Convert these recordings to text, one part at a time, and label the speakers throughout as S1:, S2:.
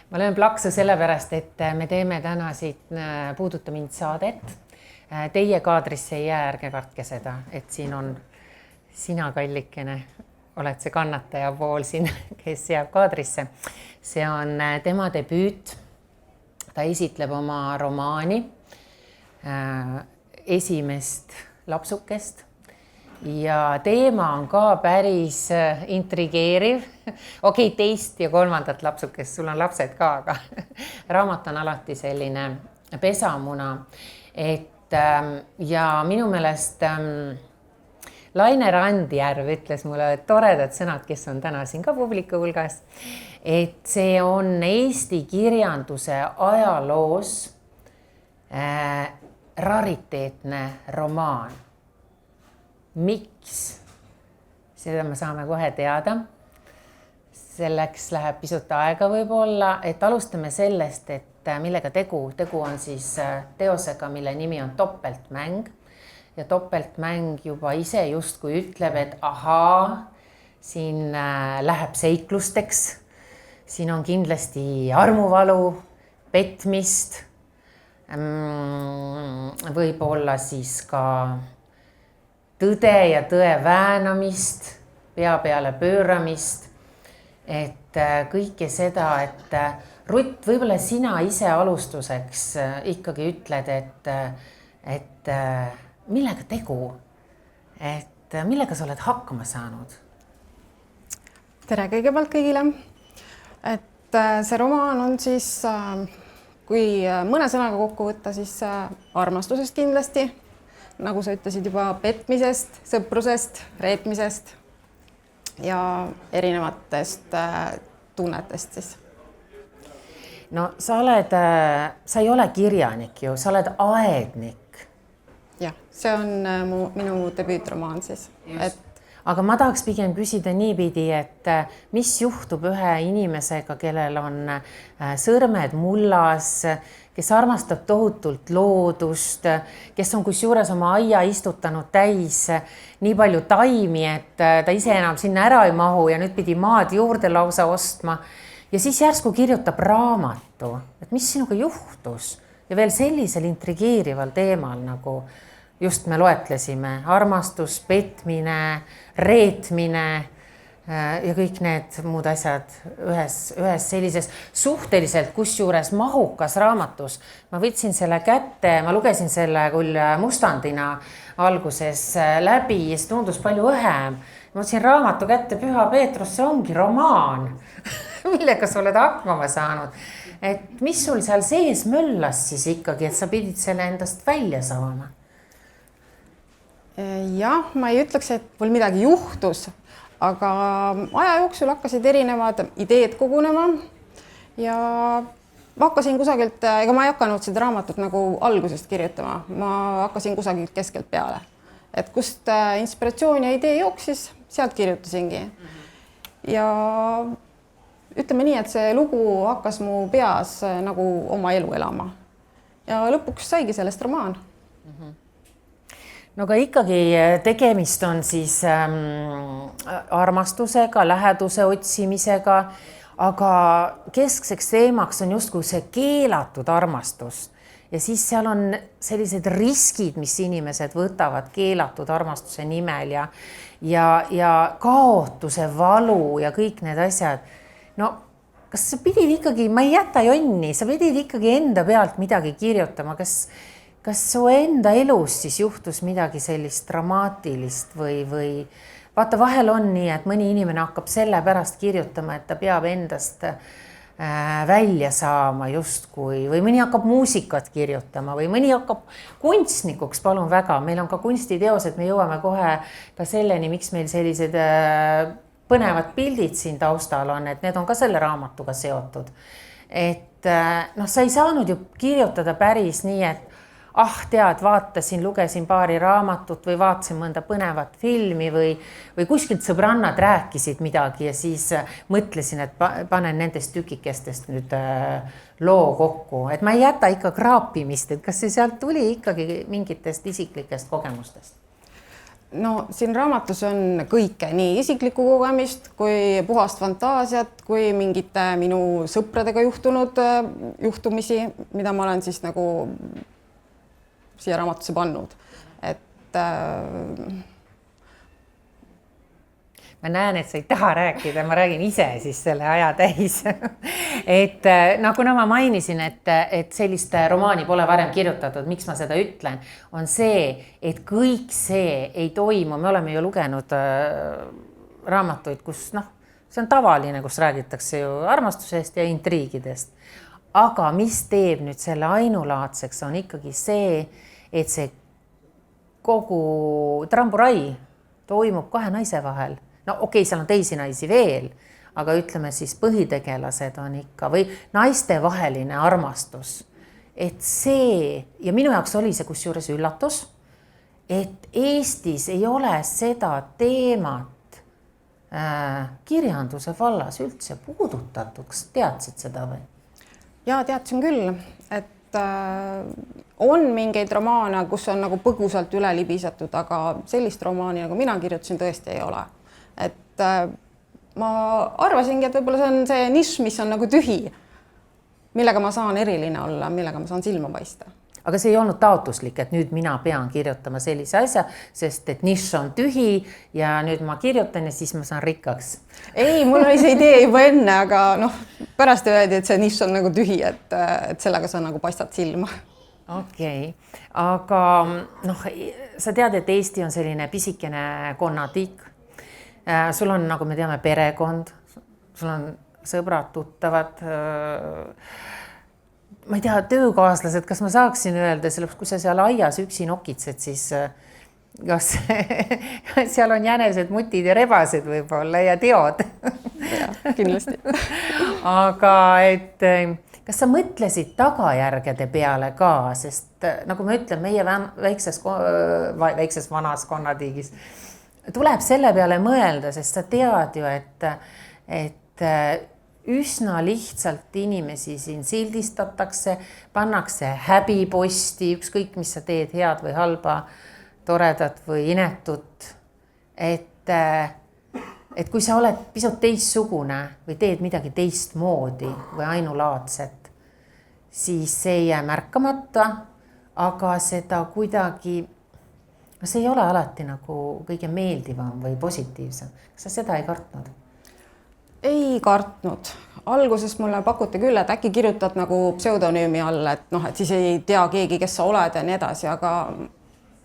S1: Ma löön plaksu sellepärast, et me teeme täna siit Puuduta mind saadet. Teie kaadrisse ei jää, ärge kartke seda, et siin on sina, kallikene, oled see kannataja pool siin, kes jääb kaadrisse. See on tema debüüt. Ta esitleb oma romaani, esimest lapsukest. Ja teema on ka päris intrigeeriv. Okei, teist ja kolmandat lapsukest, sul on lapsed ka, aga raamat on alati selline pesamuna. Ja minu meelest Laine Randjärv ütles mulle toredad sõnad, kes on täna siin ka publiku hulgas, et see on Eesti kirjanduse ajaloos rariteetne romaan. Miks? Seda me saame kohe teada. Selleks läheb pisut aega võib-olla, et alustame sellest, et millega tegu. Tegu on siis teosega, mille nimi on Topeltmäng. Ja topeltmäng juba ise justkui ütleb, et ahaa, siin läheb seiklusteks. Siin on kindlasti armuvalu, petmist, võib-olla siis ka tõde ja tõe väänamist, pea peale pööramist, et kõike seda, et Rutt, võib-olla sina ise alustuseks ikkagi ütled, et millega tegu, et millega sa oled hakkama saanud?
S2: Tere kõigepealt kõigile, et see romaan on siis, kui mõne sõnaga kokku võtta, siis armastusest kindlasti, nagu sa ütlesid juba, petmisest, sõprusest, reetmisest ja erinevatest tunnetest siis.
S1: No sa ei ole kirjanik ju, sa oled aednik.
S2: Jah, see on minu debüütromaan siis.
S1: Aga ma tahaks pigem küsida niipidi, et mis juhtub ühe inimesega, kellel on sõrmed mullas, kes armastab tohutult loodust, kes on kusjuures oma aia istutanud täis nii palju taimi, et ta ise enam sinna ära ei mahu ja nüüd pidi maad juurde lausa ostma. Ja siis järsku kirjutab raamatu, et mis sinuga juhtus ja veel sellisel intrigeerival teemal, nagu just me loetlesime, armastus, petmine, reetmine ja kõik need muud asjad ühes sellises suhteliselt kusjuures mahukas raamatus. Ma võtsin selle kätte, ma lugesin selle küll mustandina alguses läbi ja see tundus palju õhem. Ma võtsin raamatu kätte, Püha Peetrus, see ongi romaan, millega sa oled hakkama saanud. Et mis sul seal sees möllas siis ikkagi, et sa pidid selle endast välja saama?
S2: Jah, ma ei ütleks, et mul midagi juhtus, aga aja jooksul hakkasid erinevad ideed kogunema ja ma hakkasin kusagilt, ega ma ei hakanud seda raamatut nagu algusest kirjutama, ma hakkasin kusagilt keskelt peale. Et kust inspiratsioon ja idee jooksis, sealt kirjutasingi. Ja ütleme nii, et see lugu hakkas mu peas nagu oma elu elama. Ja lõpuks saigi sellest romaan.
S1: No aga ikkagi tegemist on siis armastusega, läheduse otsimisega, aga keskseks teemaks on justkui see keelatud armastus. Ja siis seal on sellised riskid, mis inimesed võtavad keelatud armastuse nimel ja kaotuse valu ja kõik need asjad. No kas sa pidid ikkagi, ma ei jäta jonni, sa pidid ikkagi enda pealt midagi kirjutama, kas su enda elus siis juhtus midagi sellist dramaatilist või vaata, vahel on nii, et mõni inimene hakkab selle pärast kirjutama, et ta peab endast välja saama justkui või mõni hakkab muusikat kirjutama või mõni hakkab kunstnikuks, palun väga. Meil on ka kunstiteosed, me jõuame kohe ka selleni, miks meil sellised põnevad pildid siin taustal on, et need on ka selle raamatuga seotud. Et sa ei saanud ju kirjutada päris nii, et tead, vaatasin, lugesin paari raamatut või vaatasin mõnda põnevat filmi või kuskilt sõbrannad rääkisid midagi ja siis mõtlesin, et panen nendest tükikestest nüüd loo kokku. Et ma ei jäta ikka kraapimist, et kas see sealt tuli ikkagi mingitest isiklikest kogemustest?
S2: no siin raamatus on kõike, nii isiklikku kogemist kui puhast fantaasiat, kui mingite minu sõpradega juhtunud juhtumisi, mida ma olen siis nagu siia raamatusse pannud. Et
S1: ma näen, et sa ei taha rääkida, ma räägin ise siis selle aja täis. Et no kuna ma mainisin, et sellist romaani pole varem kirjutatud, miks ma seda ütlen, on see, et kõik see ei toimu. Me oleme ju lugenud raamatuid, kus see on tavaline, kus räägitakse ju armastusest ja intriigidest. Aga mis teeb nüüd selle ainulaadseks, on ikkagi see, et see kogu tramburai toimub kahe naise vahel. No okei, seal on teisi naisi veel, aga ütleme siis põhitegelased on ikka või naistevaheline armastus. Et see, ja minu jaoks oli see kusjuures üllatus, et Eestis ei ole seda teemat kirjanduse vallas üldse puudutatuks. Teadsid seda või?
S2: Jaa, teadsin küll, et on mingeid romaane, kus on nagu põgusalt üle libisetud, aga sellist romaani, nagu mina kirjutasin, tõesti ei ole. Et ma arvasingi, et võib-olla see on see nišš, mis on nagu tühi, millega ma saan eriline olla, millega ma saan silma paista.
S1: Aga see ei olnud taotluslik, et nüüd mina pean kirjutama sellise asja, sest et nišš on tühi ja nüüd ma kirjutan ja siis ma saan rikkaks.
S2: Ei, mul oli see idee juba enne, aga pärast öeldi, et see nišš on nagu tühi, et sellega sa nagu paistad silma.
S1: Okei, aga sa tead, et Eesti on selline pisikene konnatiik. Sul on, nagu me teame, perekond, sul on sõbrad, tuttavad, ma ei tea, töökaaslased, kas ma saaksin öelda, sellepärast kui sa seal aias üksi nokitsed, siis kas seal on jänesed, mutid ja rebased võib-olla ja teod.
S2: Ja, kindlasti.
S1: Aga et kas sa mõtlesid tagajärgede peale ka, sest nagu ma ütlen, meie väikses vanas konnatiigis tuleb selle peale mõelda, sest sa tead ju, et üsna lihtsalt inimesi siin sildistatakse, pannakse häbiposti, ükskõik mis sa teed, head või halba, toredat või inetut. Et kui sa oled pisut teistsugune või teed midagi teistmoodi või ainulaadset, siis see ei jää märkamata, aga seda kuidagi see ei ole alati nagu kõige meeldivam või positiivsem. Kas sa seda ei kartnud?
S2: Ei kartnud. Alguses mulle pakuti küll, et äkki kirjutad nagu pseudonüümi all, et siis ei tea keegi, kes sa oled ja nii edasi, aga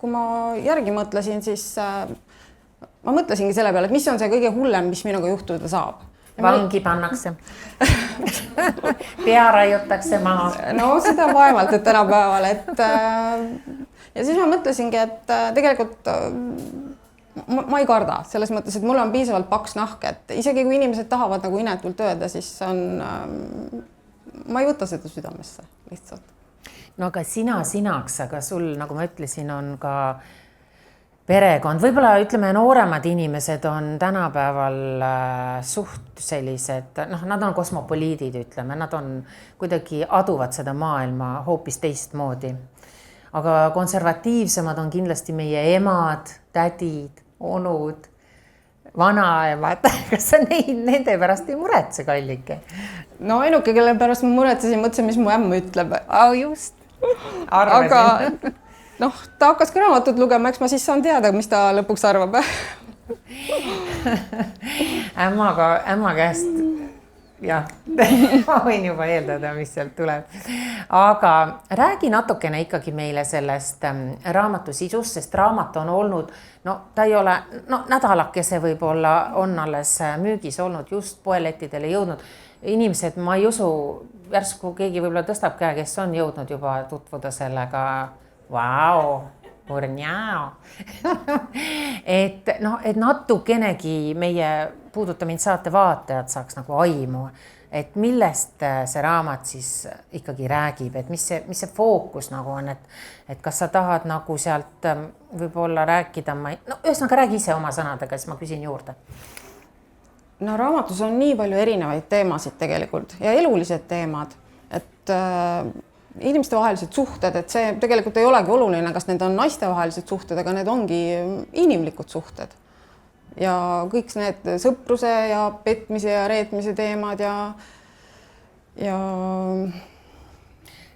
S2: kui ma järgi mõtlesin, siis ma mõtlesingi selle peale, et mis on see kõige hullem, mis minuga juhtuda saab.
S1: Vangi pannakse. Pea raiutakse maha.
S2: No seda vaevalt, et tänapäeval, ja siis ma mõtlesingi, et tegelikult ma ei karda selles mõttes, et mul on piisavalt paks nahk, et isegi kui inimesed tahavad nagu inetult öelda, siis ma ei võta seda südamesse lihtsalt.
S1: No aga sinaks, aga sul, nagu ma ütlesin, on ka perekond. Võib-olla ütleme, nooremad inimesed on tänapäeval suht sellised, nad on kosmopoliidid, ütleme, nad on kuidagi aduvad seda maailma hoopis teistmoodi. Aga konservatiivsemad on kindlasti meie emad, tädid, onud, vanaemad. Kas sa nende pärast ei muretse, kallike?
S2: No ainuke, kelle pärast ma muretsesin, mõtlesin, mis mu ämm ütleb.
S1: Just. Arvasin.
S2: Aga ta hakkas ka raamatut lugema, eks ma siis saan teada, mis ta lõpuks arvab.
S1: Ämma käest, jah, ma võin juba eeldada, mis sealt tuleb. Aga räägi natukene ikkagi meile sellest raamatu sisust, sest raamat on olnud, ta ei ole, nädalakese võib-olla on alles müügis olnud, just poelettidele jõudnud. Inimesed, ma ei usu, järsku keegi võib-olla tõstab käe, kes on jõudnud juba tutvuda sellega. Vau, urňao. et natukenegi meie Puuduta mind saate vaatajad saaks nagu aimu, et millest see raamat siis ikkagi räägib, et mis see fookus nagu on, et kas sa tahad nagu sealt võib-olla rääkida, ühesõnaga räägi ise oma sõnadega, siis ma küsin juurde.
S2: No raamatus on nii palju erinevaid teemasid tegelikult ja elulised teemad, et inimestevahelised suhted, et see tegelikult ei olegi oluline, kas need on naistevahelised suhted, aga need ongi inimlikud suhted. Ja kõik need sõpruse ja petmise ja reetmise teemad ja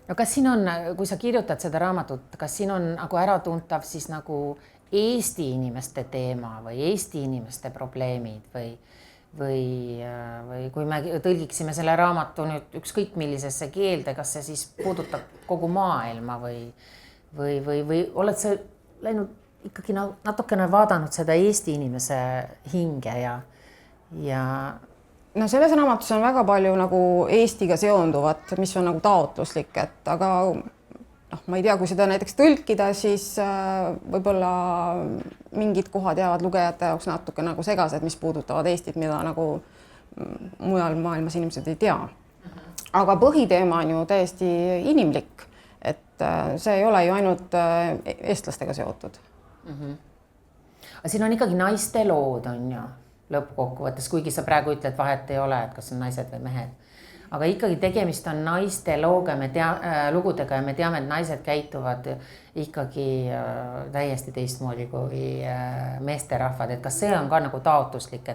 S1: no kas siin on, kui sa kirjutad seda raamatut, kas siin on nagu äratuntav siis nagu Eesti inimeste teema või Eesti inimeste probleemid või kui me tõlgiksime selle raamatu nüüd ükskõik millisesse keelde, kas see siis puudutab kogu maailma või oled sa läinud ikkagi natukene vaadanud seda Eesti inimese hinge ja
S2: no selles raamatus on väga palju nagu Eestiga seonduvat, mis on nagu taotluslik, et aga ma ei tea, kui seda näiteks tõlkida, siis võib-olla mingid kohad jäävad lugejate jaoks natuke nagu segased, mis puudutavad Eestit, mida nagu mujal maailmas inimesed ei tea. Aga põhiteema on ju täiesti inimlik, et see ei ole ju ainult eestlastega seotud.
S1: Aga siin on ikkagi naiste lood, on ju, lõppkokkuvõttes, kuigi sa praegu ütled, vahet ei ole, et kas on naised või mehed. Aga ikkagi tegemist on naiste lugudega ja me teame, et naised käituvad ikkagi täiesti teistmoodi kui meesterahvad. Et kas see on ka nagu taotluslik,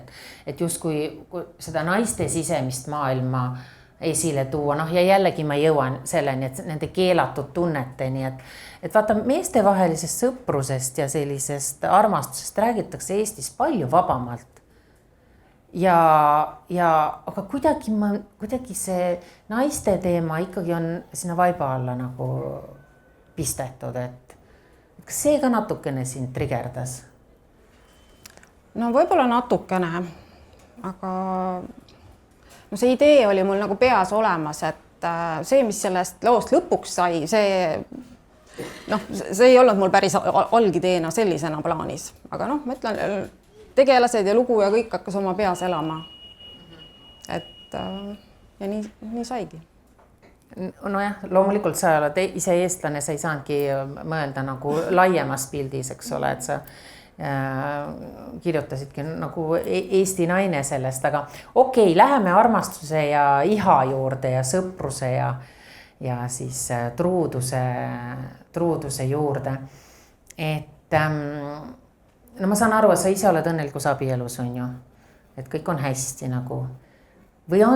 S1: et justkui seda naiste sisemist maailma esile tuua, ja jällegi ma jõuan selleni, et nende keelatud tunneteni, et vaata, meestevahelisest sõprusest ja sellisest armastusest räägitakse Eestis palju vabamalt. Aga kuidagi see naiste teema ikkagi on sinna vaiba alla nagu pistetud, et kas see ka natukene sind trigerdas?
S2: No võib-olla natukene, aga see idee oli mul nagu peas olemas, et see, mis sellest loost lõpuks sai, see ei olnud mul päris algideena sellisena plaanis, aga ma ütlen, tegelased ja lugu ja kõik hakkas oma peas elama. Et ja nii saigi.
S1: Nojah, loomulikult sa oled ise eestlane, sa ei saanudki mõelda nagu laiemas pildis, eks ole, et sa kirjutasidki nagu Eesti naine sellest, aga okei, läheme armastuse ja iha juurde ja sõpruse ja siis truuduse juurde. Et ma saan aru, et sa ise oled õnnelikus abielus, on ju, et kõik on hästi nagu. Või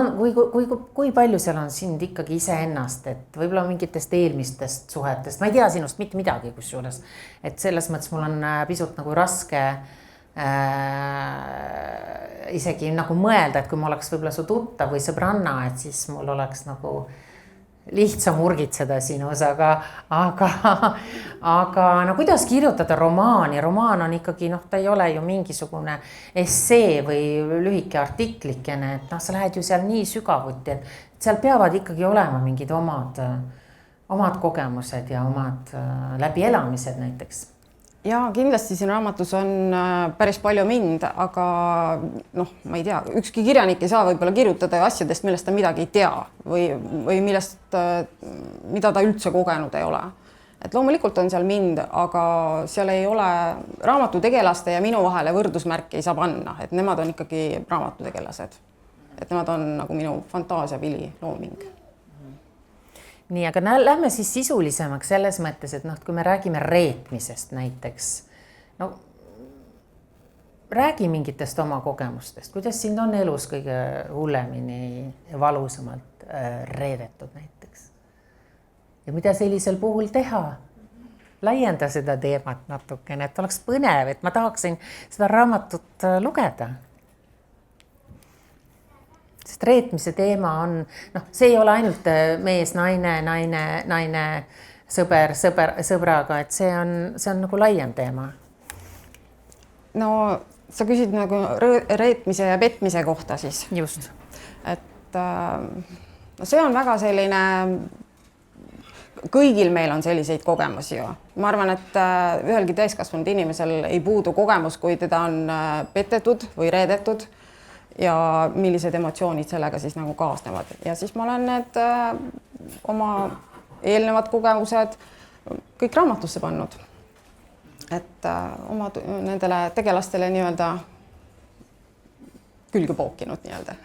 S1: kui palju seal on sind ikkagi iseennast, et võib-olla mingitest eelmistest suhetest, ma ei tea sinust mitte midagi kusjuures, et selles mõttes mul on pisut nagu raske isegi nagu mõelda, et kui ma oleks võib-olla su tuttav või sõbranna, et siis mul oleks nagu lihtsam urgitseda sinus, aga kuidas kirjutada romaani? Romaan on ikkagi, ta ei ole ju mingisugune essee või lühike artiklikene, et sa lähed ju seal nii sügavuti, et seal peavad ikkagi olema mingid omad kogemused ja omad läbielamised näiteks.
S2: Ja kindlasti siin raamatus on päris palju mind, aga ma ei tea, ükski kirjanik ei saa võib-olla kirjutada asjadest, millest ta midagi ei tea või mida ta üldse kogenud ei ole. Et loomulikult on seal mind, aga seal ei ole raamatutegelaste ja minu vahele võrdusmärki ei saa panna, et nemad on ikkagi raamatutegelased. Et nemad on nagu minu fantaasiapili looming.
S1: Nii, aga lähme siis sisulisemaks selles mõttes, et kui me räägime reetmisest näiteks, räägi mingitest oma kogemustest, kuidas sind on elus kõige hullemini ja valusamalt reedetud näiteks? Ja mida sellisel puhul teha? Laienda seda teemat natukene, et oleks põnev, et ma tahaksin seda raamatut lugeda. Sest reetmise teema on, see ei ole ainult mees, naine, sõbraga, et see on nagu laiem teema.
S2: No sa küsid nagu reetmise ja petmise kohta siis.
S1: Just.
S2: Et see on väga selline, kõigil meil on selliseid kogemusi ju. Ma arvan, et ühelgi täiskasvanud inimesel ei puudu kogemus, kui teda on petetud või reedetud. Ja millised emotsioonid sellega siis nagu kaasnevad. Ja siis ma olen need oma eelnevad kogemused kõik raamatusse pannud. Et oma nendele tegelastele nii-öelda külge pookinud nii-öelda.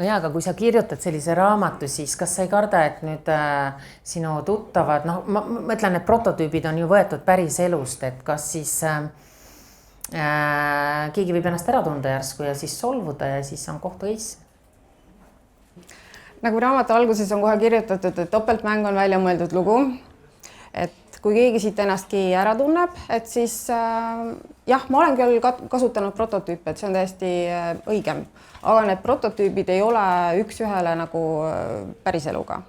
S1: no jaa, aga kui sa kirjutad sellise raamatu, siis kas sa ei karda, et nüüd sinu tuttavad, noh, ma mõtlen, et prototüübid on ju võetud päris elust, et kas siis keegi võib ennast ära tunda järsku ja siis solvuda ja siis on kohtu-case?
S2: Nagu raamatu alguses on kohe kirjutatud, et topeltmäng on välja mõeldud lugu, et kui keegi siit ennastki ära tunneb, et siis jah, ma olen küll kasutanud prototüüpe, et see on täiesti õigem, aga need prototüübid ei ole üks-ühele nagu päriseluga.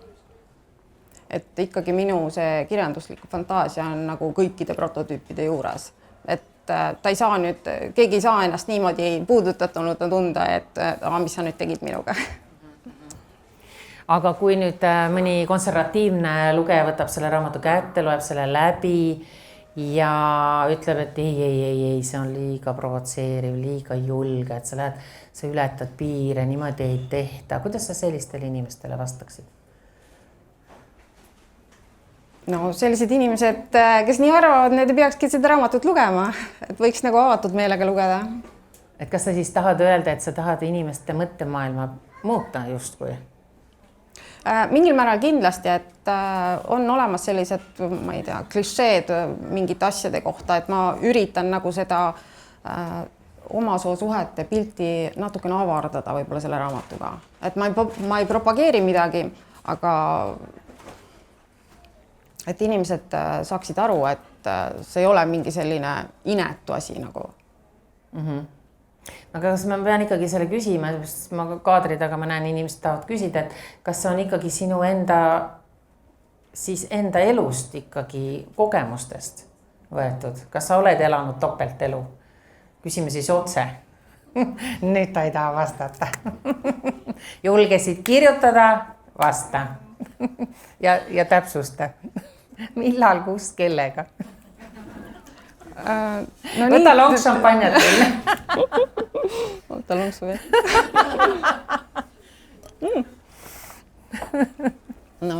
S2: Et ikkagi minu see kirjanduslik fantaasia on nagu kõikide prototüüpide juures, et ta ei saa nüüd, keegi ei saa ennast niimoodi puudutatuna tunda, et mis sa nüüd tegid minuga.
S1: Aga kui nüüd mõni konservatiivne lugeja võtab selle raamatu kätte, loeb selle läbi ja ütleb, et ei, see on liiga provotseeriv, liiga julge, et sa ületad piire, niimoodi ei tehta. Kuidas sa sellistele inimestele vastaksid?
S2: No sellised inimesed, kes nii arvavad, need ei peakski seda raamatut lugema, et võiks nagu avatud meelega lugeda.
S1: Et kas sa siis tahad öelda, et sa tahad inimeste mõttemaailma muuta justkui?
S2: Mingil määral kindlasti, et on olemas sellised, ma ei tea, klišeed mingite asjade kohta, et ma üritan nagu seda omasoosuhete pilti natukene avardada võib-olla selle raamatuga. Et ma ei propageeri midagi, aga et inimesed saaksid aru, et see ei ole mingi selline inetu asi nagu.
S1: Aga kas ma pean ikkagi selle küsima, sest ma kaadri taga ma näen inimesed tahavad küsida, et kas see on ikkagi sinu enda elust ikkagi kogemustest võetud? Kas sa oled elanud topeltelu? Küsime siis otse. Nüüd ta ei taha vastata. Julgesid kirjutada? Vasta. Ja täpsusta. Millal, kus, kellega? No võta lonks šampanjat teile.
S2: Võta lonksu veel. No,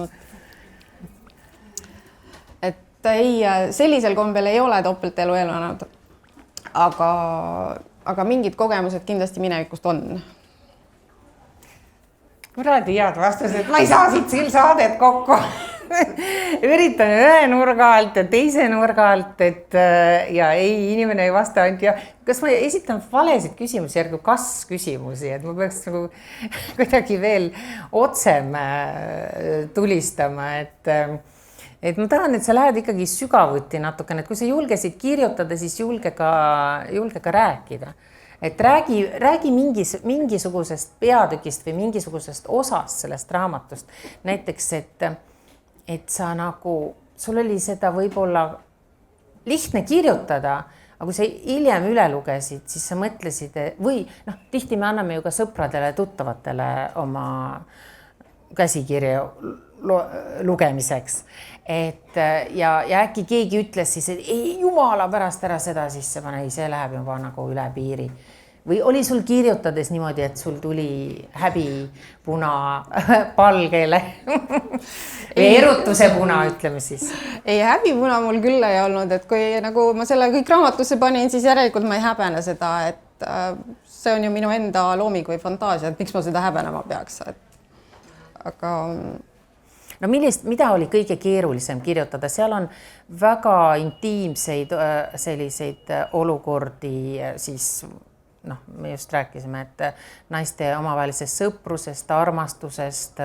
S2: et ei, sellisel kombel ei ole topeltelu elanud, aga mingid kogemused kindlasti minevikust on.
S1: Kuradi head vastused, ma ei saa siit saadet kokku. Üritan ühe nurga alt ja teise nurga alt, et ja ei, inimene ei vasta ainult ja kas ma esitan valesid küsimusi, järgu kas küsimusi, et ma peaks nagu kuidagi veel otsem tulistama, et ma tahan, et sa lähed ikkagi sügavuti natukene, et kui sa julgesid kirjutada, siis julge ka rääkida. Et räägi mingisugusest peatükist või mingisugusest osast sellest raamatust. Näiteks, et sa nagu, sul oli seda võib-olla lihtne kirjutada, aga kui sa hiljem üle lugesid, siis sa mõtlesid, või tihti me anname ju ka sõpradele, tuttavatele oma käsikirja lugemiseks. Ja äkki keegi ütles siis, et ei, jumala pärast ära seda sisse pane, ei, see läheb juba nagu üle piiri. Või oli sul kirjutades niimoodi, et sul tuli häbi puna palgele või erutuse puna, ütleme siis?
S2: Ei, häbi puna mul küll ei olnud, et kui nagu ma selle kõik raamatusse panin, siis järelikult ma ei häbene seda, et see on ju minu enda looming või fantaasia, et miks ma seda häbenema peaks. Aga...
S1: No mida oli kõige keerulisem kirjutada? Seal on väga intiimseid selliseid olukordi siis... me just rääkisime, et naiste omavahelisest sõprusest, armastusest.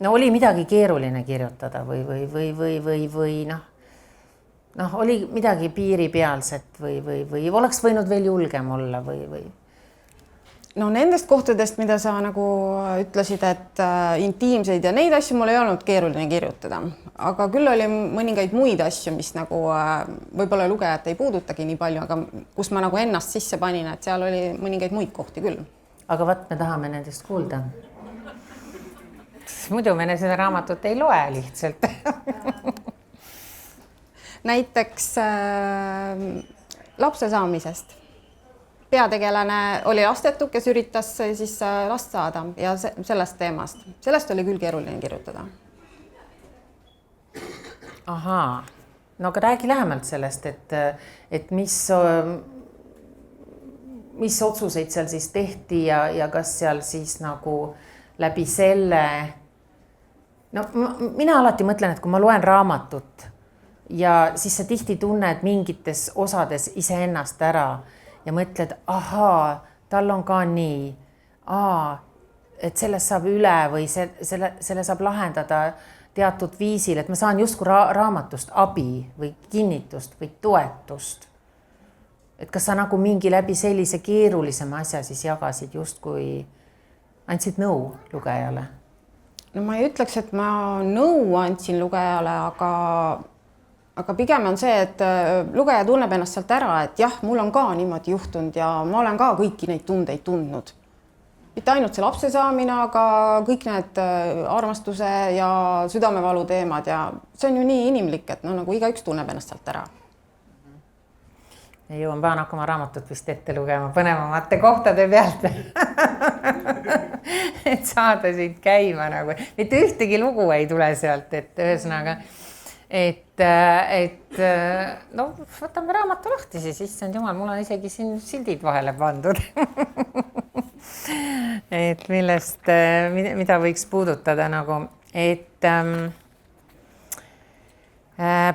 S1: No oli midagi keeruline kirjutada või oli midagi piiripealset või oleks võinud veel julgem olla või?
S2: No nendest kohtadest, mida sa nagu ütlesid, et intiimseid ja neid asju mul ei olnud keeruline kirjutada, aga küll oli mõningaid muid asju, mis nagu võib-olla lugejat ei puudutagi nii palju, aga kus ma nagu ennast sisse panin, et seal oli mõningaid muid kohti küll.
S1: Aga võt, me tahame nendest kuulda. Muidu me seda raamatut ei loe lihtsalt. Näiteks
S2: lapse saamisest. Peategelane oli lastetu, kes üritas siis last saada ja sellest teemast. Sellest oli küll keeruline kirjutada.
S1: Ahaa. No aga räägi lähemalt sellest, et mis mis otsuseid seal siis tehti ja kas seal siis nagu läbi selle, no mina alati mõtlen, et kui ma loen raamatut ja siis sa tihti tunned mingites osades iseennast ära ja mõtled, ahaa, tal on ka nii, et sellest saab üle või selle saab lahendada teatud viisil, et ma saan justkui raamatust abi või kinnitust või toetust. Et kas sa nagu mingi läbi sellise keerulisema asja siis jagasid justkui, andsid nõu lugejale?
S2: No ma ei ütleks, et ma nõu andsin lugejale, aga pigem on see, et lugeja tunneb ennast sealt ära, et jah, mul on ka niimoodi juhtunud ja ma olen ka kõiki neid tundeid tundnud. Mitte ainult see lapse saamine, aga kõik need armastuse ja südamevalu teemad ja see on ju nii inimlik, et nagu igaüks tunneb ennast sealt ära.
S1: Ja jõuan pean hakkama raamatut vist ette lugema põnevamate kohtade pealt. Et saada siit käima nagu. Mitte ühtegi lugu ei tule sealt, et ühesõnaga, et no võtame raamatu lahti siis, issand jumal, mul on isegi siin sildid vahele pandud. Et millest, mida võiks puudutada nagu, et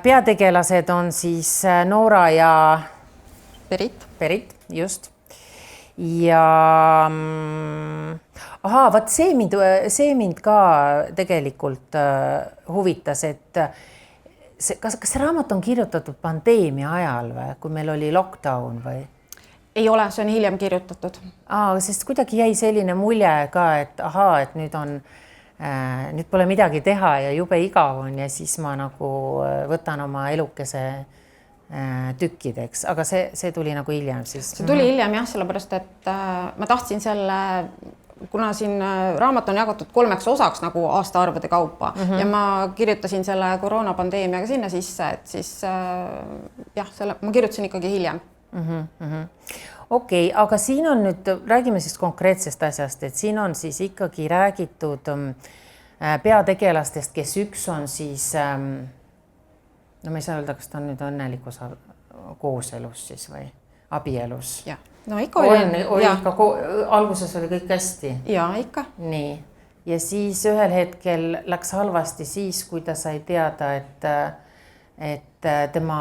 S1: peategelased on siis Noora ja Berit, just. Ja vaat see mind ka tegelikult huvitas, et kas see raamat on kirjutatud pandeemia ajal või, kui meil oli lockdown või?
S2: Ei ole, see on hiljem kirjutatud.
S1: Sest kuidagi jäi selline mulje ka, et et nüüd pole midagi teha ja jube igav on ja siis ma nagu võtan oma elukese tükkideks, aga see tuli nagu hiljem siis.
S2: See tuli hiljem jah, sellepärast, et ma tahtsin selle, kuna siin raamat on jagatud 3 osaks nagu aastaarvude kaupa ja ma kirjutasin selle koroonapandeemiaga sinna sisse, et siis jah, ma kirjutasin ikkagi hiljem.
S1: Okei, aga siin on nüüd, räägime siis konkreetsest asjast, et siin on siis ikkagi räägitud peategelastest, kes üks on siis, no ma ei saa öelda, kas ta on nüüd õnnelikus kooselus siis või abielus.
S2: Ja, no ikka oli
S1: ikka, alguses oli kõik hästi.
S2: Ja, ikka.
S1: Nii, ja siis ühel hetkel läks halvasti siis, kui ta sai teada, et tema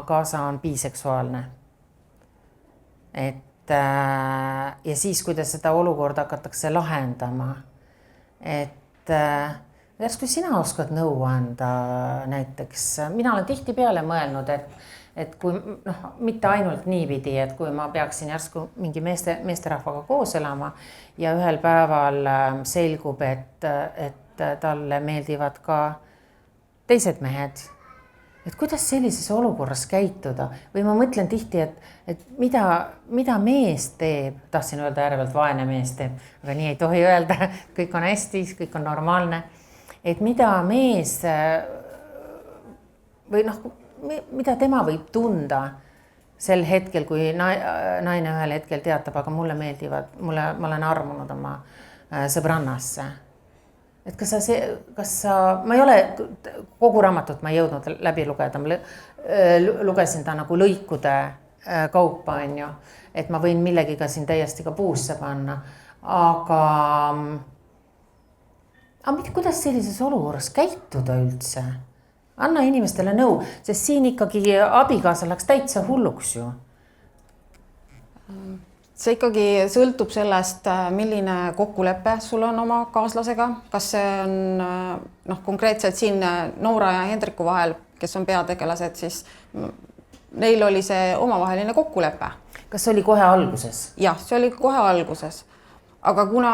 S1: kaasa on biseksuaalne. Ja siis, kui seda olukorda hakatakse lahendama, et kui sina oskad nõu anda näiteks, mina olen tihti peale mõelnud, et kui mitte ainult niipidi, et kui ma peaksin järsku mingi meesterahvaga koos elama ja ühel päeval selgub, et talle meeldivad ka teised mehed, et kuidas sellises olukorras käituda või ma mõtlen tihti, et mida mees teeb, tahtsin öelda äärepealt vaene mees teeb, aga nii ei tohi öelda, kõik on hästi, kõik on normaalne, et mida mees või mida tema võib tunda sel hetkel, kui naine ühel hetkel teatab, aga mulle meeldivad, ma olen armunud oma sõbrannasse. Et kas sa, ma ei ole kogu raamatut ma ei jõudnud läbi lugeda, ma lugesin ta nagu lõikude kaupa, on ju, et ma võin millegiga siin täiesti ka puusse panna, aga kuidas sellises olukorras käituda üldse? Anna inimestele nõu, sest siin ikkagi abikaasa läks täitsa hulluks ju.
S2: See ikkagi sõltub sellest, milline kokkulepe sul on oma kaaslasega, kas see on konkreetselt siin Noora ja Hendriku vahel, kes on peategelased, siis neil oli see omavaheline kokkulepe.
S1: Kas see oli kohe alguses?
S2: Jah, see oli kohe alguses, aga kuna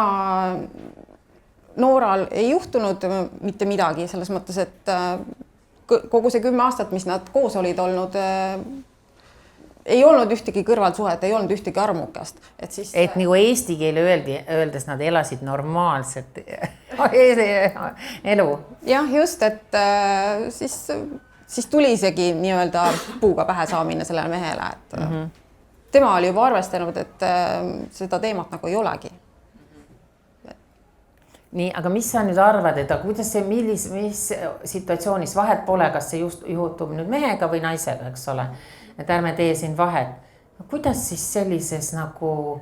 S2: Nooral ei juhtunud mitte midagi, selles mõttes, et kogu see 10 aastat, mis nad koos olid olnud, ei olnud ühtegi kõrvalsuhet, ei olnud ühtegi armukast.
S1: Et nagu eesti keele öeldes nad elasid normaalset elu.
S2: Jah, just, et siis tuli isegi nii-öelda puuga pähe saamine sellele mehele. Et tema oli juba arvestanud, et seda teemat nagu ei olegi.
S1: Nii, aga mis sa nüüd arvad, et kuidas see, mis situatsioonis vahet pole, kas see just juhtub nüüd mehega või naisega, eks ole? Et ärme tee siin vahet. kuidas siis sellises nagu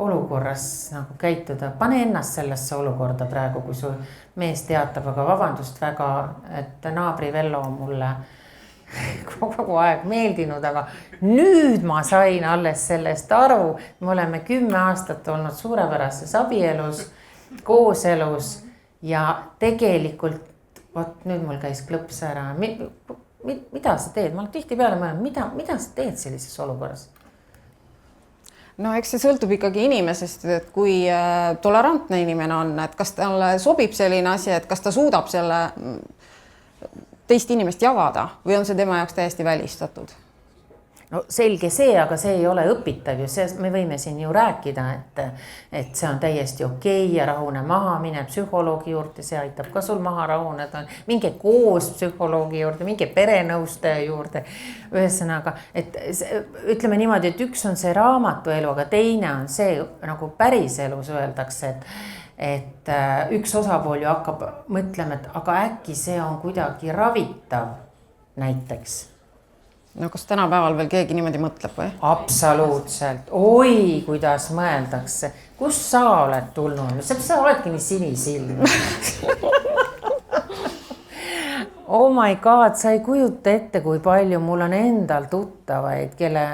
S1: olukorras nagu käituda, pane ennast sellesse olukorda praegu, kui su mees teatab, aga vabandust väga, et naabri Vello on mulle kogu aeg meeldinud, aga nüüd ma sain alles sellest aru, me oleme 10 aastat olnud suurepärases abielus, kooselus ja tegelikult, vot nüüd mul käis klõps ära, mida sa teed, ma olen tihtipeale mõelnud, mida sa teed sellises olukorras?
S2: No eks see sõltub ikkagi inimesest, et kui tolerantne inimene on, et kas talle sobib selline asi, et kas ta suudab selle teist inimest jagada või on see tema jaoks täiesti välistatud?
S1: No selge see, aga see ei ole õpitav ju, me võime siin ju rääkida, et see on täiesti okei ja rahune maha, mine psühholoogi juurde, see aitab ka sul maha rahuneda, minge koos psühholoogi juurde, minge perenõustaja juurde. Ühesõnaga, et ütleme niimoodi, et üks on see raamatuelu, aga teine on see, nagu päris elus öeldakse, et üks osapool ju hakkab mõtlema, et aga äkki see on kuidagi ravitav näiteks.
S2: No kas tänapäeval veel keegi niimoodi mõtleb või?
S1: Absoluutselt. Oi, kuidas mõeldakse. Kus sa oled tulnud? Sa oledki nii sinisilm. Oh my god, sa ei kujuta ette, kui palju mul on endal tuttavaid, kelle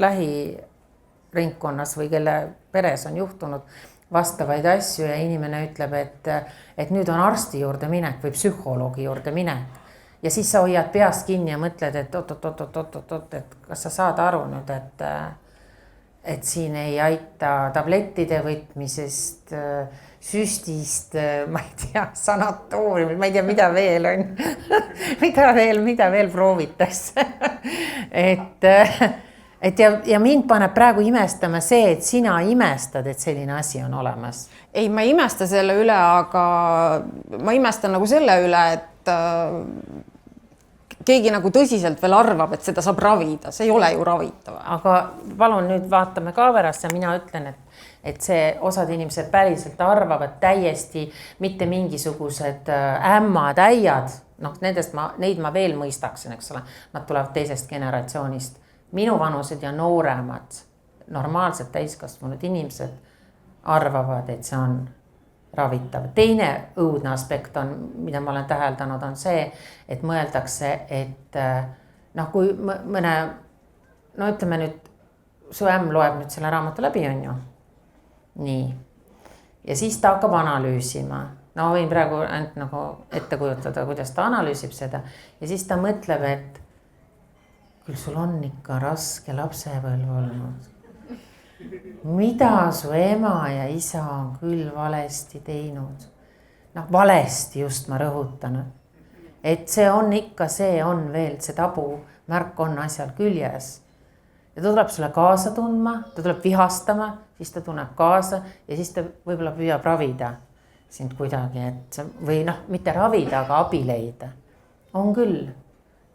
S1: lähiringkonnas või kelle peres on juhtunud vastavaid asju ja inimene ütleb, et nüüd on arsti juurde minek või psühholoogi juurde minek. Ja siis sa hoiad peast kinni ja mõtled, et oot, et kas sa saad aru nüüd, et siin ei aita tablettide võtmisest, süstist, ma ei tea, sanatooriumil, ma ei tea, mida veel on, mida veel proovitakse. Ja mind paneb praegu imestama see, et sina imestad, et selline asi on olemas.
S2: Ei, ma ei imesta selle üle, aga ma imestan nagu selle üle, et keegi nagu tõsiselt veel arvab, et seda saab ravida, see ei ole ju ravitav.
S1: Aga palun nüüd vaatame kaamerasse ja mina ütlen, et see osad inimesed päriselt arvavad täiesti mitte mingisugused ämmad, äiad, noh, neid ma veel mõistaksin, eks ole, nad tulevad teisest generatsioonist. Minu vanused ja nooremad, normaalsed täiskasvanud inimesed arvavad, et see on ravitav. Teine õudne aspekt on, mida ma olen täheldanud, on see, et mõeldakse, et noh, kui mõne, no ütleme nüüd, su ämm loeb nüüd selle raamatu läbi, on ju? Nii. Ja siis ta hakkab analüüsima. No võin praegu ainult nagu ette kujutada, kuidas ta analüüsib seda. Ja siis ta mõtleb, et küll sul on ikka raske lapsepõlv olnud. Mida su ema ja isa on küll valesti teinud? Noh, valesti just ma rõhutan. Et see on ikka, see on veel, see tabu märk on asjal küljes. Ja ta tuleb sulle kaasa tundma, ta tuleb vihastama, siis ta tunneb kaasa ja siis ta võib-olla püüab ravida sind kuidagi, et või noh, mitte ravida, aga abi leida. On küll.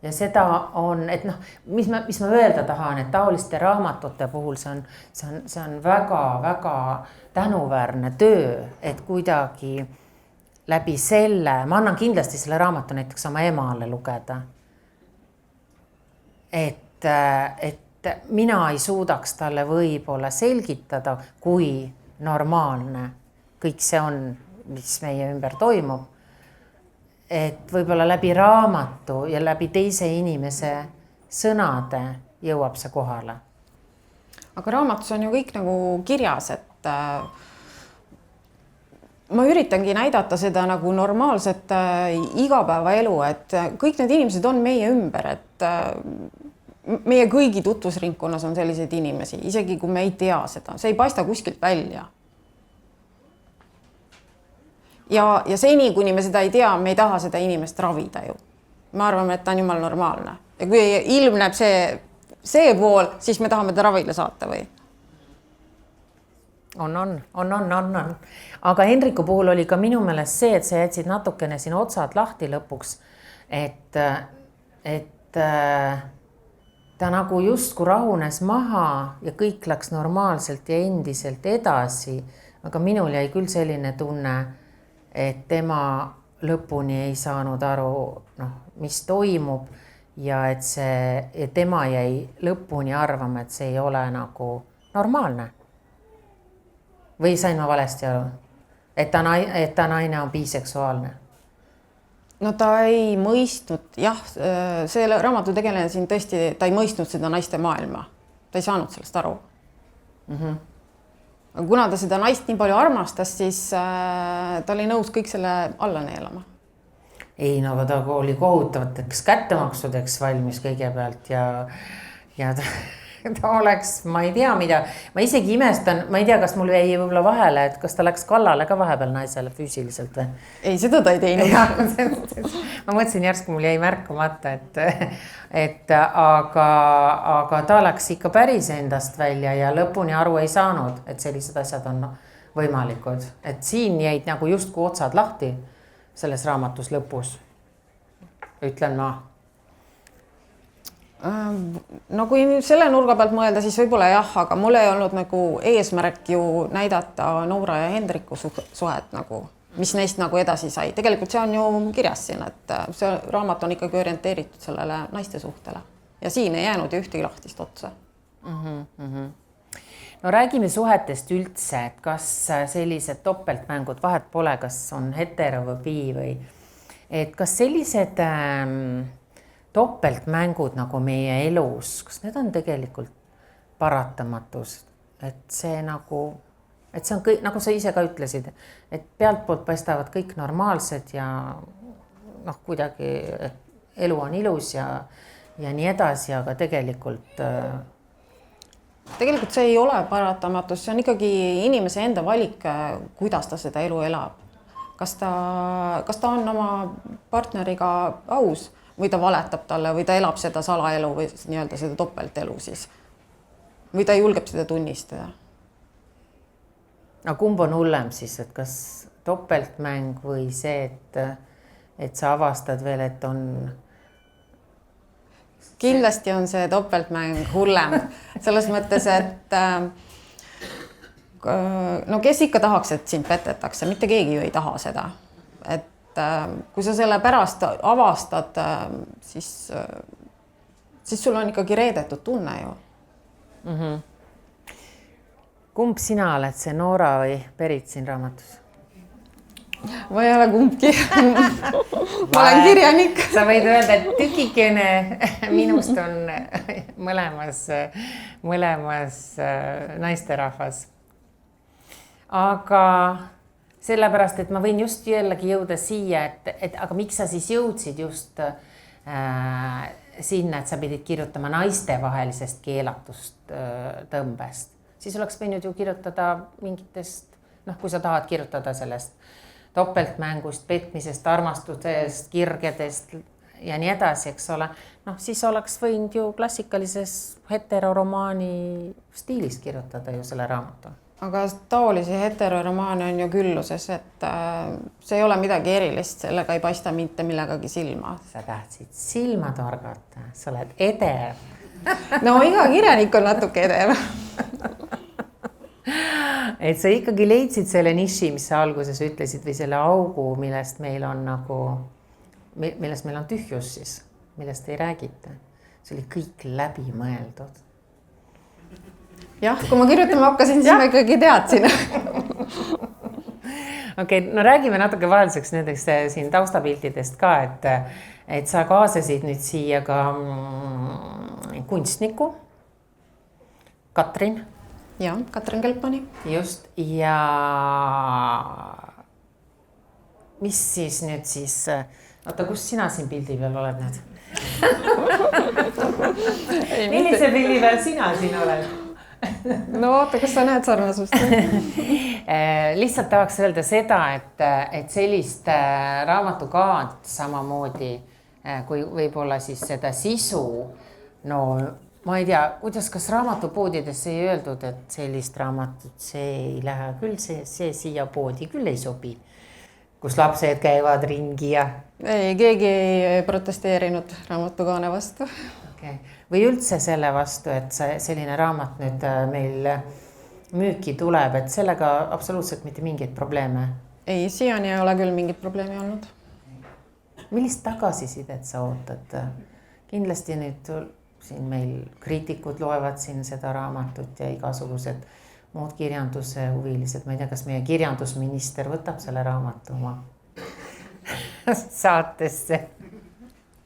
S1: Ja seda on, et noh, mis ma öelda tahan, et taoliste raamatute puhul see on väga tänuväärne töö, et kuidagi läbi selle, ma annan kindlasti selle raamatu näiteks oma emale lugeda. Et mina ei suudaks talle võib-olla selgitada, kui normaalne kõik see on, mis meie ümber toimub. Et võib-olla läbi raamatu ja läbi teise inimese sõnade jõuab see kohale.
S2: Aga raamatus on ju kõik nagu kirjas, et ma üritangi näidata seda nagu normaalset igapäevaelu, et kõik need inimesed on meie ümber, et meie kõigi tutvusringkonnas on selliseid inimesi, isegi kui me ei tea seda, see ei paista kuskilt välja. Ja seni, kuni me seda ei tea, me ei taha seda inimest ravida ju. Me arvame, et ta on jumal normaalne. Ja kui ilmneb see pool, siis me tahame ta ravile saata või?
S1: On. Aga Henriku puhul oli ka minu meelest see, et sa jätsid natukene siin otsad lahti lõpuks, et ta nagu justkui rahunes maha ja kõik läks normaalselt ja endiselt edasi. Aga minul jäi küll selline tunne, et tema lõpuni ei saanud aru, noh, mis toimub ja et see tema jäi lõpuni arvama, et see ei ole nagu normaalne. Või sain ma valesti aru, et ta naine on biseksuaalne?
S2: No ta ei mõistnud, jah, see raamatu tegelane siin tõesti, ta ei mõistnud seda naiste maailma. Ta ei saanud sellest aru. Aga kuna ta seda naist nii palju armastas, siis ta oli nõus kõik selle alla neelama.
S1: Ei, no ta oli kohutavateks kättemaksudeks valmis kõigepealt ja ta oleks, ma ei tea mida, ma isegi imestan, ma ei tea, kas mul jäi võib-olla vahele, et kas ta läks kallale ka vahepeal naisele füüsiliselt või?
S2: Ei, seda ta ei teinud.
S1: Ma mõtlesin järsku, mul jäi märkamata, aga ta läks ikka päris endast välja ja lõpuni aru ei saanud, et sellised asjad on võimalikud. Et siin jäid nagu justkui otsad lahti selles raamatus lõpus, ütlen ma.
S2: No kui selle nurga pealt mõelda, siis võib-olla jah, aga mul ei olnud nagu eesmärk ju näidata Noora ja Hendriku suhet nagu, mis neist nagu edasi sai. Tegelikult see on ju kirjas siin, et see raamat on ikkagi orienteeritud sellele naiste suhtele ja siin ei jäänud ju ühtegi lahtist otsa.
S1: No räägime suhetest üldse, et kas sellised topeltmängud, vahet pole, kas on hetero või bi või, et kas sellised topeltmängud nagu meie elus, kas need on tegelikult paratamatus, et see on kõik, nagu sa ise ka ütlesid, et pealtpoolt paistavad kõik normaalsed ja noh, kuidagi elu on ilus ja nii edasi, aga tegelikult
S2: see ei ole paratamatus, see on ikkagi inimese enda valik, kuidas ta seda elu elab. Kas ta on oma partneriga aus või ta valetab talle või ta elab seda salaelu või nii-öelda seda topeltelu siis. Või ta julgeb seda tunnistada.
S1: No kumb on hullem siis, et kas topeltmäng või see, et sa avastad veel, et on...
S2: Kindlasti on see topeltmäng hullem. Selles mõttes, et no kes ikka tahaks, et sind petetakse, mitte keegi ju ei taha seda. Et kui sa selle pärast avastad, siis sul on ikkagi reedetud tunne ju.
S1: Kumb sina oled, see Noora või Berit siin raamatus?
S2: Ma ei ole kumbki. Ma olen kirjanik.
S1: Sa võid öelda, et tükikene minust on mõlemas naisterahvas. Aga sellepärast, et ma võin just jällegi jõuda siia, aga miks sa siis jõudsid just sinna, et sa pidid kirjutama naistevahelisest keelatust tõmbest. Siis oleks võinud ju kirjutada mingitest, kui sa tahad kirjutada sellest topeltmängust, petmisest, armastusest, kirgedest ja nii edasi, eks ole. Siis oleks võinud ju klassikalises heteroromaani stiilis kirjutada ju selle raamatu.
S2: Aga taolisi heteroromaane on ju külluses, et see ei ole midagi erilist, sellega ei paista mitte millegagi silma.
S1: Sa tahtsid silma torgata, sa oled edev.
S2: No iga kirjanik on natuke edev.
S1: Et sa ikkagi leidsid selle niši, mis sa alguses ütlesid, või selle augu, millest meil on tühjus siis, millest ei räägita. See oli kõik läbi mõeldud. Jah,
S2: kui ma kirjutama hakkasin, siis ma ikkagi teadsin.
S1: Okei, no räägime natuke vahelduseks nendest siin taustapiltidest ka, et sa kaasasid nüüd siia ka kunstniku, Katrin.
S2: Jah, Katrin Kelpani.
S1: Just, ja mis siis nüüd siis, oota, kus sina siin pildi peal oled nüüd? Millise pildi peal sina siin oled?
S2: No oota, kas sa näed sarnasust?
S1: Lihtsalt tahaks öelda seda, et sellist raamatukaant samamoodi, kui võib-olla siis seda sisu, no ma ei tea, kuidas, kas raamatupoodidesse ei öeldud, et sellist raamatut, see ei lähe küll, see siia poodi küll ei sobi, kus lapsed käivad ringi ja...
S2: Ei, keegi ei protesteerinud raamatukaane vastu.
S1: Okay. Või üldse selle vastu, et selline raamat nüüd meil müüki tuleb, et sellega absoluutselt mitte mingeid probleeme?
S2: Ei, siiani ei ole küll mingit probleemi olnud.
S1: Millist tagasisidet sa ootad kindlasti nüüd siin meil kriitikud loevad siin seda raamatut ja igasugused muud kirjanduse huvilised, ma ei tea, kas meie kirjandusminister võtab selle raamatu oma saatesse.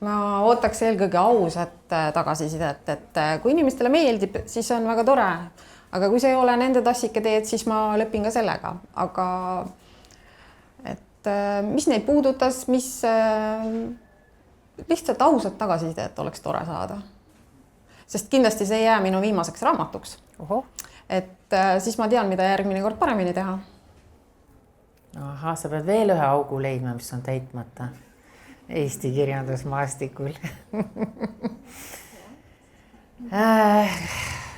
S2: Ma ootaks eelkõige ausat tagasisidet, et kui inimestele meeldib, siis on väga tore, aga kui see ei ole nende tassike teed, siis ma lepin ka sellega, aga et mis neid puudutas, mis lihtsalt ausat tagasisidet oleks tore saada. Sest kindlasti see ei jää minu viimaseks raamatuks. Et siis ma tean, mida järgmine kord paremini teha.
S1: Aha, sa pead veel ühe augu leidma, mis on täitmata Eesti kirjandusmaastikul.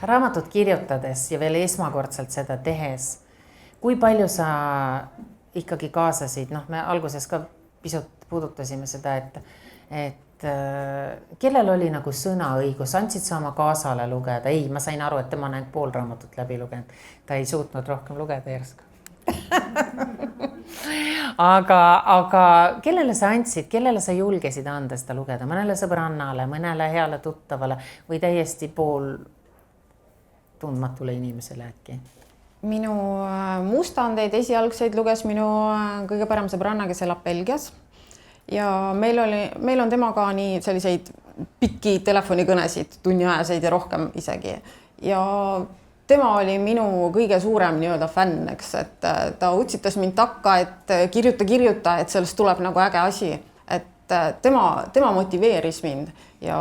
S1: Raamatut kirjutades ja veel esmakordselt seda tehes, kui palju sa ikkagi kaasasid, me alguses ka pisut puudutasime seda, et kellel oli nagu sõnaõigus, andsid sa oma kaasale lugeda? Ei, ma sain aru, et tema on ainult pool raamatut läbi lugenud. Ta ei suutnud rohkem lugeda järsku. aga kellele sa andsid, kellele sa julgesid anda seda lugeda? Mõnele sõbrannale, mõnele heale tuttavale või täiesti pool tundmatule inimesele äkki?
S2: Minu mustandeid esialgseid luges minu kõige parem sõbranna, kes elab Belgias. Ja meil on temaga nii selliseid pikki telefonikõnesid, tunniajaseid ja rohkem isegi. Ja tema oli minu kõige suurem fänn, eks, et ta utsitas mind takka, et kirjuta, et sellest tuleb nagu äge asi. Et tema motiveeris mind ja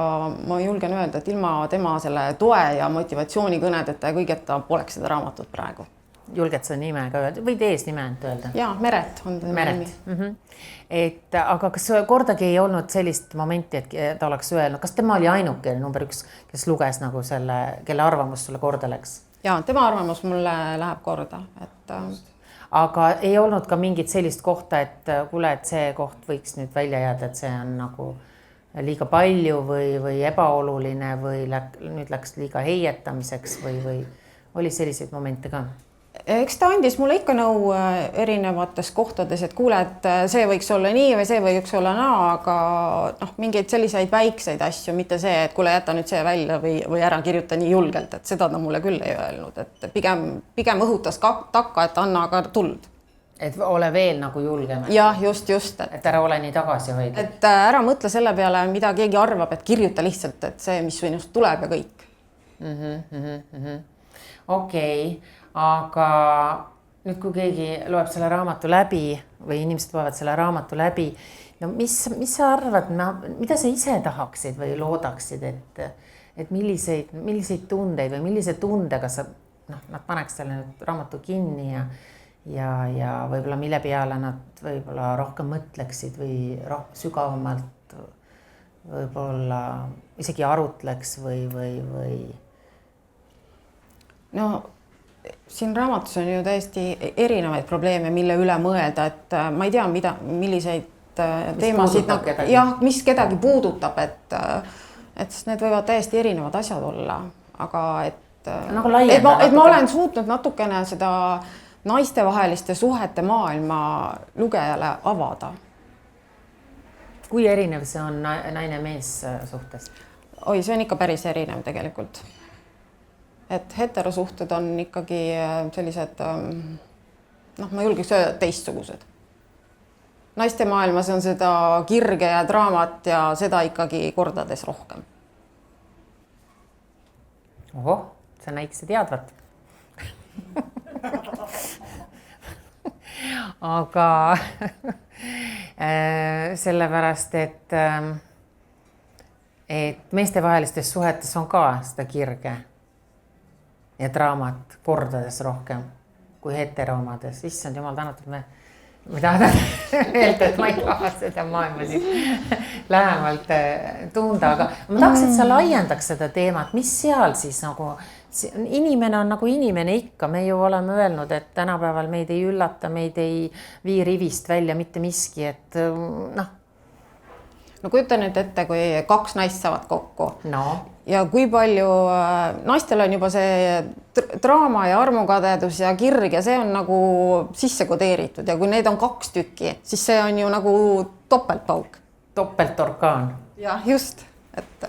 S2: ma julgen öelda, et ilma tema selle toe ja motivatsioonikõnedeta ja kõigeta poleks seda raamatut praegu.
S1: Julged sa nime ka öelda? Võid eesnime ainult öelda?
S2: Jaa, Meret on ta nimi.
S1: Et, aga kas kordagi ei olnud sellist momenti, et ta oleks öelnud, kas tema oli ainuke number 1, kes luges nagu selle, kelle arvamus sulle korda läks?
S2: Jaa, tema arvamus mulle läheb korda.
S1: Aga ei olnud ka mingit sellist kohta, et kuule, et see koht võiks nüüd välja jääda, et see on nagu liiga palju või ebaoluline või nüüd läks liiga heietamiseks või oli selliseid momente ka?
S2: Eks ta andis mulle ikka nõu erinevates kohtades, et kuule, et see võiks olla nii või see võiks olla naa, aga mingeid selliseid väikseid asju, mitte see, et kuule, jäta nüüd see välja või ära kirjuta nii julgelt, et seda ta mulle küll ei öelnud, et pigem õhutas takka, et anna aga tuld.
S1: Et ole veel nagu julgem.
S2: Jah, just. Et
S1: ära ole nii tagasi hoida.
S2: Et ära mõtle selle peale, mida keegi arvab, et kirjuta lihtsalt, et see, mis sinust tuleb ja kõik.
S1: Okei. Aga nüüd, kui keegi loeb selle raamatu läbi või inimesed loevad selle raamatu läbi, no mis sa arvad, mida sa ise tahaksid või loodaksid, et milliseid tundeid või millise tundega sa, nad paneks selle nüüd raamatu kinni ja võib-olla mille peale nad võib-olla rohkem mõtleksid või sügavamalt võib-olla isegi arutleks või?
S2: No siin raamatus on ju täiesti erinevaid probleeme, mille üle mõelda, et ma ei tea, milliseid teemasid, mis kedagi puudutab, et need võivad täiesti erinevad asjad olla, aga et ma olen suutnud natukene seda naistevaheliste suhete maailma lugejale avada.
S1: Kui erinev see on naine-mees suhtes?
S2: Oi, see on ikka päris erinev tegelikult. Et heterosuhted on ikkagi sellised, ma julgeks öelda teistsugused. Naiste maailmas on seda kirge ja draamat ja seda ikkagi kordades rohkem.
S1: Ohoh, sa näikse teadvat. Aga sellepärast, et meestevahelistes suhetes on ka seda kirge ja draamat kordades rohkem kui heteroomades. Issand jumal tänatud, ma tahan öelda, et ma ei taha seda maailma siis lähemalt tunda, aga ma tahaks, et sa laiendaks seda teemat, mis seal siis nagu, inimene on nagu inimene ikka, me ju oleme öelnud, et tänapäeval meid ei üllata, meid ei vii rivist välja mitte miski, et
S2: No kujuta nüüd ette, kui 2 naist saavad kokku.
S1: No.
S2: Ja kui palju naistel on juba see draama ja armukadedus ja kirg ja see on nagu sisse kodeeritud ja kui need on 2 tükki, siis see on ju nagu topeltpauk.
S1: Topeltorkaan.
S2: Jah, just. et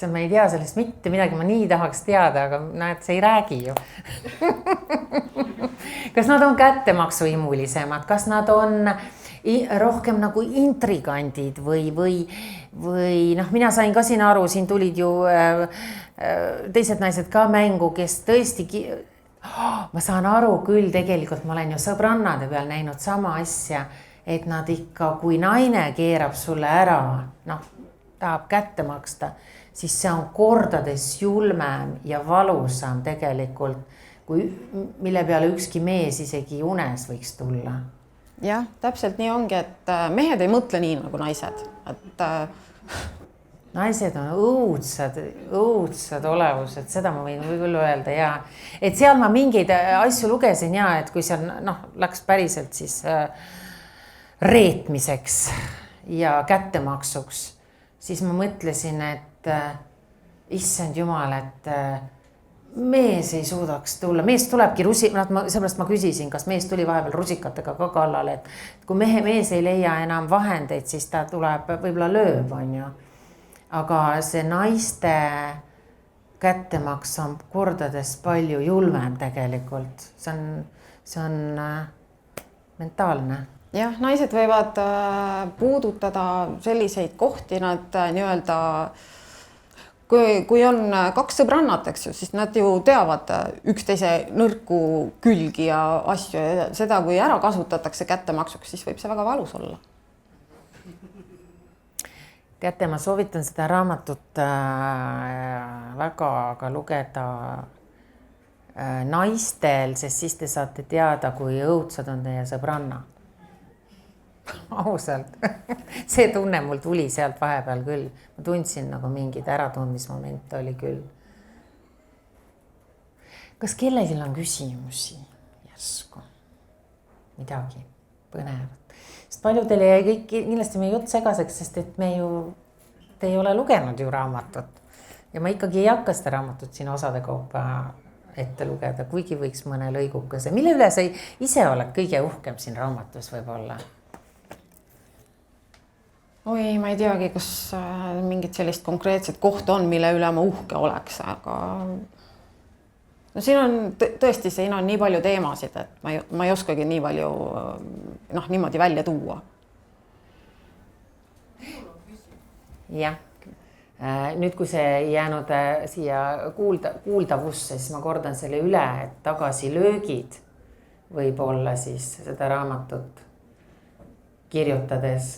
S1: ma ei tea sellest mitte midagi, ma nii tahaks teada, aga näed, see ei räägi ju. Kas nad on kättemaksuhimulisemad, kas nad on rohkem nagu intrigandid või noh, mina sain ka siin aru, siin tulid ju teised naised ka mängu, kes tõesti, ma saan aru küll, tegelikult ma olen ju sõbrannade peal näinud sama asja, et nad ikka, kui naine keerab sulle ära, noh, tahab kätte maksta, siis see on kordades julmem ja valusam tegelikult, mille peale ükski mees isegi unes võiks tulla.
S2: Jah, täpselt nii ongi, et mehed ei mõtle nii nagu naised, et
S1: naised on õudsad olevused, seda ma võin küll öelda ja et seal ma mingeid asju lugesin ja et kui seal läks päriselt siis reetmiseks ja kättemaksuks, siis ma mõtlesin, et issand jumal, et mees ei suudaks tulla, mees tulebki sellepärast ma küsisin, kas mees tuli vahepeal rusikatega ka kallale, et kui mees ei leia enam vahendeid, siis ta tuleb, võib-olla lööb, on ju. Aga see naiste kättemaks on kordades palju julmem tegelikult, see on mentaalne.
S2: Jah, naised võivad puudutada selliseid kohti, nad nii-öelda, kui on kaks sõbrannat, eks ju, siis nad ju teavad üksteise nõrku külgi ja asju ja seda, kui ära kasutatakse kättemaksuks, siis võib see väga valus olla.
S1: Teate, ma soovitan seda raamatut väga lugeda naistel, sest siis te saate teada, kui õudsad on teie sõbranna. Ausalt. See tunne mul tuli sealt vahepeal küll. Ma tundsin nagu mingid äratundmismoment oli küll. Kas kellelgi on küsimusi järsku? Midagi põnevat. Sest paljudel jäi kõik kindlasti meie jutt segaseks, sest et te ei ole lugenud ju raamatut. Ja ma ikkagi ei hakka seda raamatut siin osade kaupa ette lugeda, kuigi võiks mõne lõigukese. Mille üle sa ise oled kõige uhkem siin raamatus võib-olla?
S2: Oi, ma ei teagi, kas mingit sellist konkreetset kohta on, mille üle ma uhke oleks, aga no siin on tõesti, siin on nii palju teemasid, et ma ei oskagi nii palju niimoodi välja tuua.
S1: Jah, nüüd kui see jäänud siia kuuldavusse, siis ma kordan selle üle, et tagasilöögid võib olla siis seda raamatut kirjutades.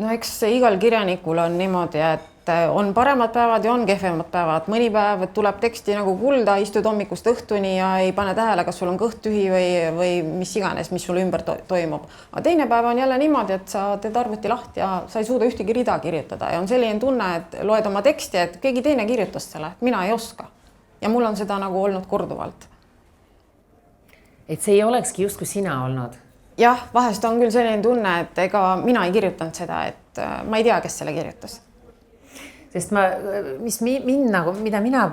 S2: No eks igal kirjanikul on niimoodi, et on paremad päevad ja on kehvemad päevad. Mõni päev tuleb teksti nagu kulda, istud hommikust õhtuni ja ei pane tähele, kas sul on kõht tühi või mis iganes, mis sul ümber toimub. Aga teine päev on jälle niimoodi, et sa teed arvuti lahti ja sa ei suuda ühtegi rida kirjutada. Ja on selline tunne, et loed oma teksti, et keegi teine kirjutas selle, et mina ei oska. Ja mul on seda nagu olnud korduvalt.
S1: Et see ei olekski justkui sina olnud?
S2: Jah, vahest on küll selline tunne, et ega mina ei kirjutanud seda, et ma ei tea, kes selle kirjutas.
S1: Sest mida mina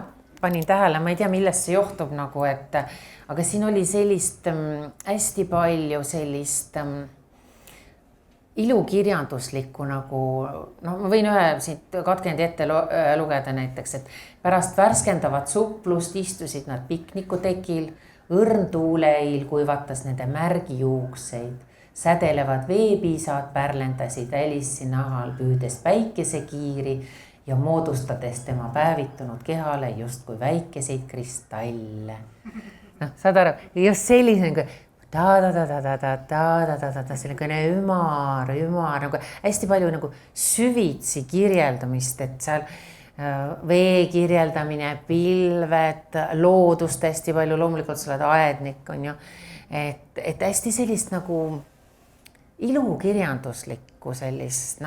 S1: panin tähele, ma ei tea, millest see johtub nagu, et aga siin oli sellist hästi palju sellist ilukirjanduslikku nagu, ma võin ühe siit katkendi ette lugeda näiteks, et pärast värskendavat suplust istusid nad piknikutekil, õrn tuuleil kuivatas nende märgi juukseid, sädelevad veepiisad pärlendasid välissi nahal, püüdes päikesekiiri ja moodustades tema päevitunud kehale justkui väikeseid kristalle. Saad aru, just selline selline ümar, nagu hästi palju nagu süvitsi kirjeldamist, et seal vee kirjeldamine, pilved, loodust hästi palju, loomulikult sa oled aednik, on ju, et hästi sellist nagu ilukirjanduslikku sellist,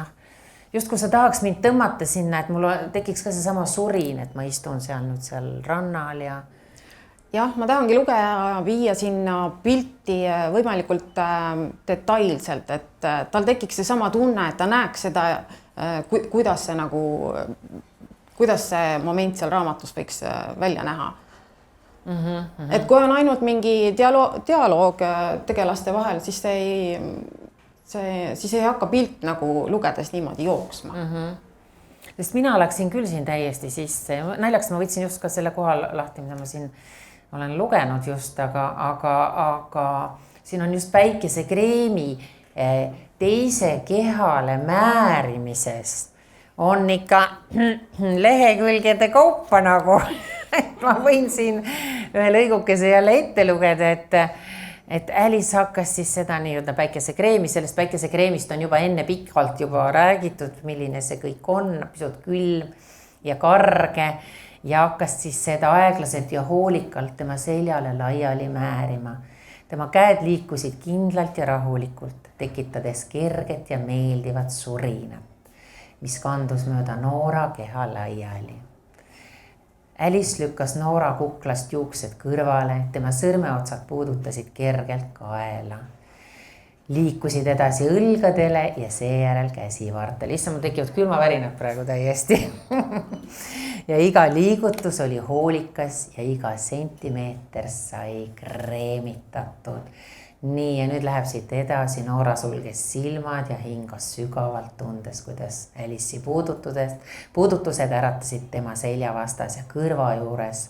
S1: just kui sa tahaks mind tõmmata sinna, et mul tekiks ka see sama surin, et ma istun seal rannal ja
S2: jah, ma tahangi lugeja viia sinna pilti võimalikult detailselt, et tal tekiks see sama tunne, et ta näeks seda, kuidas see moment seal raamatus võiks välja näha. Et kui on ainult mingi dialoog tegelaste vahel, siis see siis ei hakka pilt nagu lugedes niimoodi jooksma.
S1: Sest mina läksin küll siin täiesti sisse. Naljaks ma võtsin just ka selle koha lahti, mida ma siin olen lugenud just, aga siin on just päikesekreemi teise kehale määrimisest on ikka lehekülgede kaupa nagu. Ma võin siin ühe lõigukese jälle ette lugeda, et Alice hakkas siis seda nii-öelda päikesekreemi, sellest päikesekreemist on juba enne pikalt juba räägitud, milline see kõik on, pisut külm ja karge ja hakkas siis seda aeglaselt ja hoolikalt tema seljale laiali määrima. Tema käed liikusid kindlalt ja rahulikult, tekitades kerget ja meeldivat surinat, mis kandus mööda Noora keha laiali. Alice lükkas Noora kuklast juuksed kõrvale, tema sõrmeotsad puudutasid kergelt kaela. Liikusid edasi õlgadele ja seejärel käsivartele. Issand, mul tekivad külmavärinad praegu täiesti. Ja iga liigutus oli hoolikas ja iga sentimeeter sai kreemitatud. Nii, ja nüüd läheb siit edasi. Noora sulges silmad ja hingas sügavalt tundes, kuidas Alice'i puudutused äratasid tema selja vastas ja kõrva juures.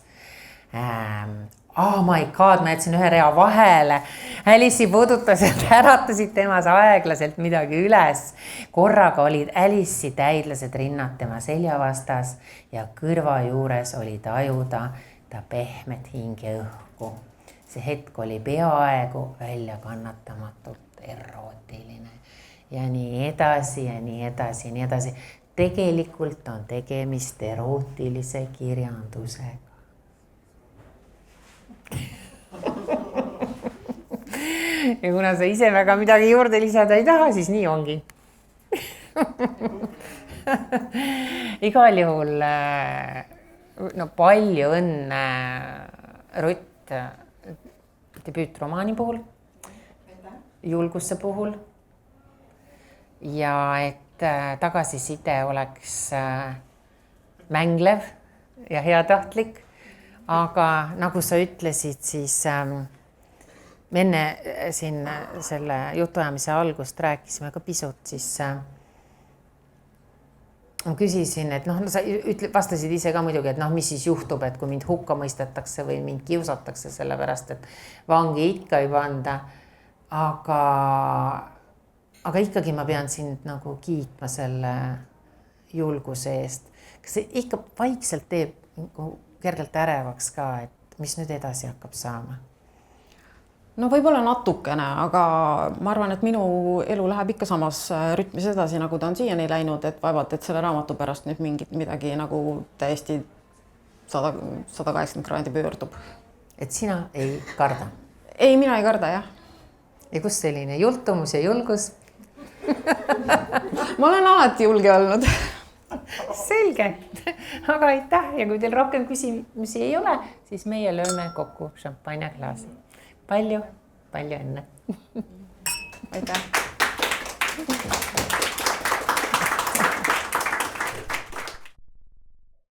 S1: Oh my god, ma jätsin ühe rea vahele. Alice'i puudutused äratasid temas aeglaselt midagi üles. Korraga olid Alice'i täidlased rinnad tema selja vastas ja kõrva juures oli tajuda ta pehmet hinge õhku. See hetk oli peaaegu välja kannatamatult erootiline ja nii edasi ja nii edasi ja nii edasi. Tegelikult on tegemist erootilise kirjandusega. Ja kuna sa ise väga midagi juurde lisada ei taha, siis nii ongi. Igal juhul palju õnne Rutt debüütromaani puhul, julguse puhul ja et tagasiside oleks mänglev ja heatahtlik, aga nagu sa ütlesid, siis enne siin selle jutuajamise algust rääkisime ka pisut, siis ma küsisin, et sa vastasid ise ka muidugi, et mis siis juhtub, et kui mind hukka mõistetakse või mind kiusatakse sellepärast, et vangi ikka ei panda. Aga ikkagi ma pean sind nagu kiitma selle julguse eest. Kas see ikka vaikselt teeb kergelt ärevaks ka, et mis nüüd edasi hakkab saama?
S2: No võib-olla natukene, aga ma arvan, et minu elu läheb ikka samas rütmis edasi, nagu ta on siiani läinud, et vaevalt, et selle raamatu pärast nüüd midagi nagu täiesti 180 kraadi pöördub.
S1: Et sina ei karda?
S2: Ei, mina ei karda, jah.
S1: Ja kus selline jultumus ja julgus?
S2: Ma olen alati julge olnud.
S1: Selge, aga aitäh ja kui teil rohkem küsimusi ei ole, siis meie lööme kokku šampanja klaasi. Palju õnne.
S2: Aitäh.